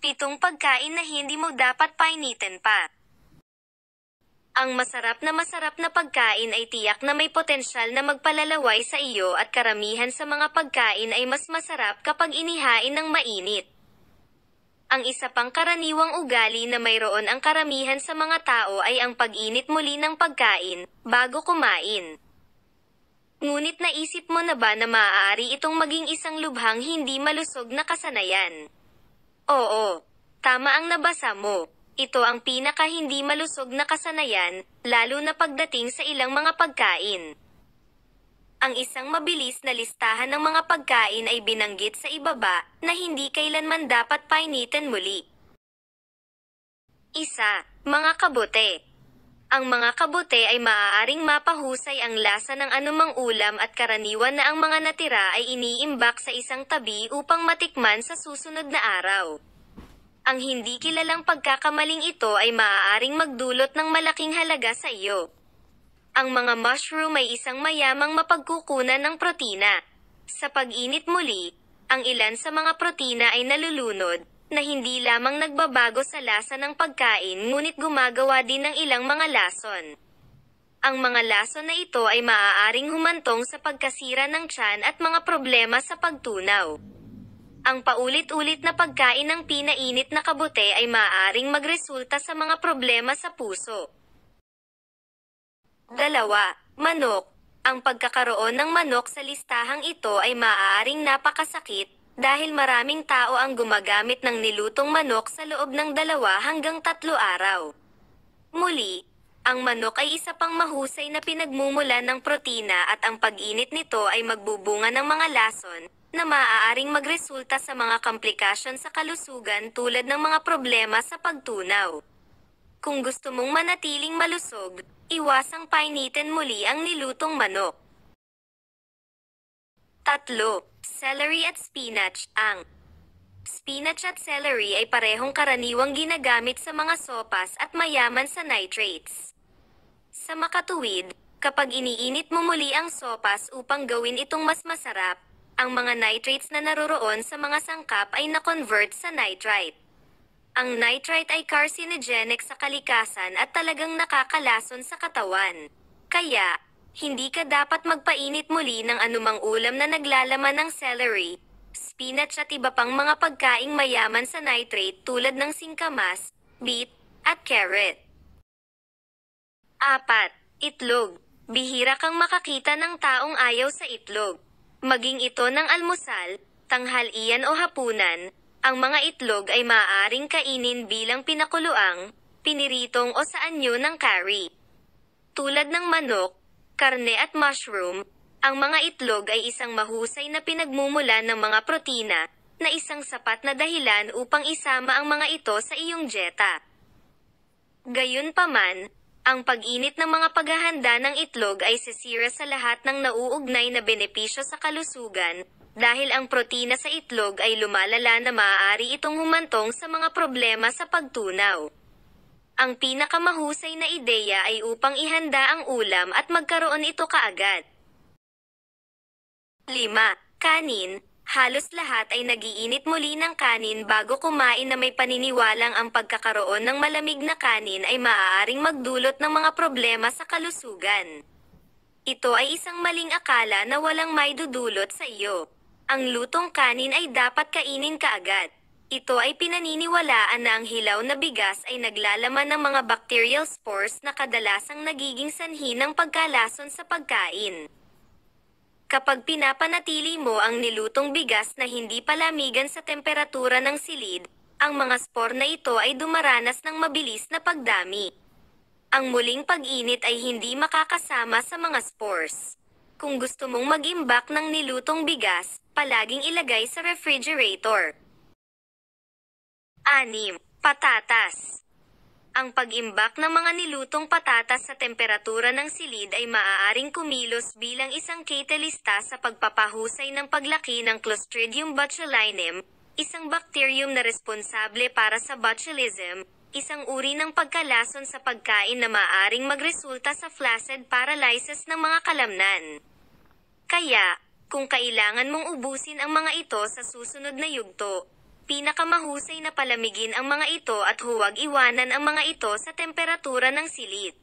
Itong pagkain na hindi mo dapat painitin pa. Ang masarap na pagkain ay tiyak na may potensyal na magpalalaway sa iyo at karamihan sa mga pagkain ay mas masarap kapag inihain ng mainit. Ang isa pang karaniwang ugali na mayroon ang karamihan sa mga tao ay ang pag-init muli ng pagkain bago kumain. Ngunit naisip mo na ba na maaari itong maging isang lubhang hindi malusog na kasanayan? Oo, tama ang nabasa mo. Ito ang pinaka hindi malusog na kasanayan, lalo na pagdating sa ilang mga pagkain. Ang isang mabilis na listahan ng mga pagkain ay binanggit sa ibaba na hindi kailanman dapat painitin muli. 1. Mga kabute. Ang mga kabute ay maaaring mapahusay ang lasa ng anumang ulam at karaniwan na ang mga natira ay iniimbak sa isang tabi upang matikman sa susunod na araw. Ang hindi kilalang pagkakamaling ito ay maaaring magdulot ng malaking halaga sa iyo. Ang mga mushroom ay isang mayamang mapagkukunan ng protina. Sa pag-init muli, ang ilan sa mga protina ay nalulunod, na hindi lamang nagbabago sa lasa ng pagkain ngunit gumagawa din ng ilang mga lason. Ang mga lason na ito ay maaaring humantong sa pagkasira ng tiyan at mga problema sa pagtunaw. Ang paulit-ulit na pagkain ng pinainit na kabute ay maaaring magresulta sa mga problema sa puso. 2. Manok. Ang pagkakaroon ng manok sa listahang ito ay maaaring napakasakit dahil maraming tao ang gumagamit ng nilutong manok sa loob ng 2 hanggang 3 araw. Muli, ang manok ay isa pang mahusay na pinagmumulan ng protina at ang pag-init nito ay magbubunga ng mga lason na maaaring magresulta sa mga komplikasyon sa kalusugan tulad ng mga problema sa pagtunaw. Kung gusto mong manatiling malusog, iwasang painitin muli ang nilutong manok. 3. Celery at spinach. Ang spinach at celery ay parehong karaniwang ginagamit sa mga sopas at mayaman sa nitrates. Sa makatuwid, kapag iniinit mo muli ang sopas upang gawin itong mas masarap, ang mga nitrates na naroroon sa mga sangkap ay na-convert sa nitrite. Ang nitrite ay carcinogenic sa kalikasan at talagang nakakalason sa katawan. Kaya, hindi ka dapat magpainit muli ng anumang ulam na naglalaman ng celery, spinach at iba pang mga pagkaing mayaman sa nitrate tulad ng singkamas, beet, at carrot. 4. Itlog. Bihira kang makakita ng taong ayaw sa itlog. Maging ito ng almusal, tanghalian o hapunan, ang mga itlog ay maaaring kainin bilang pinakuluang, piniritong o sa anyo ng curry. Tulad ng manok, karne at mushroom, ang mga itlog ay isang mahusay na pinagmumulan ng mga protina, na isang sapat na dahilan upang isama ang mga ito sa iyong dieta. Gayunpaman, ang pag-init ng mga paghahanda ng itlog ay sisira sa lahat ng nauugnay na benepisyo sa kalusugan, dahil ang protina sa itlog ay lumalala na maaari itong humantong sa mga problema sa pagtunaw. Ang pinakamahusay na ideya ay upang ihanda ang ulam at magkaroon ito kaagad. 5. Kanin. Halos lahat ay nagiinit muli ng kanin bago kumain na may paniniwalang ang pagkakaroon ng malamig na kanin ay maaaring magdulot ng mga problema sa kalusugan. Ito ay isang maling akala na walang maidudulot sa iyo. Ang lutong kanin ay dapat kainin kaagad. Ito ay pinaniniwalaan na ang hilaw na bigas ay naglalaman ng mga bacterial spores na kadalasang nagiging sanhi ng pagkalason sa pagkain. Kapag pinapanatili mo ang nilutong bigas na hindi palamigan sa temperatura ng silid, ang mga spore na ito ay dumaranas ng mabilis na pagdami. Ang muling pag-init ay hindi makakasama sa mga spores. Kung gusto mong mag-imbak ng nilutong bigas, palaging ilagay sa refrigerator. 6. Patatas. Ang pag-imbak ng mga nilutong patatas sa temperatura ng silid ay maaaring kumilos bilang isang catalysta sa pagpapahusay ng paglaki ng Clostridium botulinum, isang bacterium na responsable para sa botulism, isang uri ng pagkalason sa pagkain na maaaring magresulta sa flaccid paralysis ng mga kalamnan. Kaya, kung kailangan mong ubusin ang mga ito sa susunod na yugto, Pinakamahusay na palamigin ang mga ito at huwag iwanan ang mga ito sa temperatura ng silid.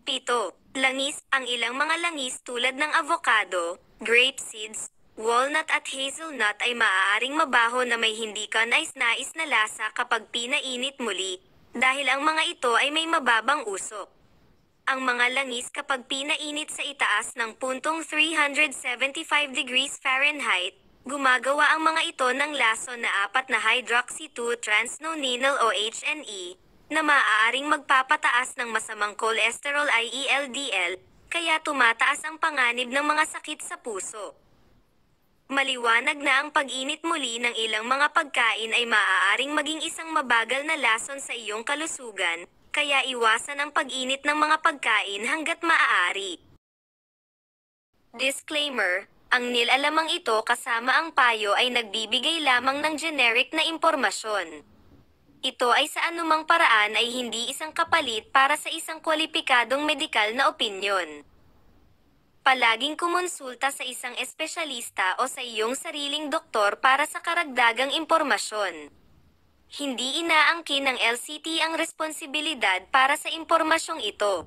7. Langis. Ang ilang mga langis tulad ng avocado, grape seeds, walnut at hazelnut ay maaaring mabaho na may hindi kanais-nais na lasa kapag pinainit muli, dahil ang mga ito ay may mababang usok. Ang mga langis kapag pinainit sa itaas ng puntong 375 degrees Fahrenheit, gumagawa ang mga ito ng lason na 4 na hydroxy-2-transnoninyl o HNE, na maaaring magpapataas ng masamang cholesterol LDL, kaya tumataas ang panganib ng mga sakit sa puso. Maliwanag na ang pag-init muli ng ilang mga pagkain ay maaaring maging isang mabagal na lason sa iyong kalusugan, kaya iwasan ang pag-init ng mga pagkain hanggat maaari. Disclaimer: ang nilalamang ito kasama ang payo ay nagbibigay lamang ng generic na impormasyon. Ito ay sa anumang paraan ay hindi isang kapalit para sa isang kwalipikadong medikal na opinyon. Palaging kumonsulta sa isang espesyalista o sa iyong sariling doktor para sa karagdagang impormasyon. Hindi inaangkin ng LCT ang responsibilidad para sa impormasyong ito.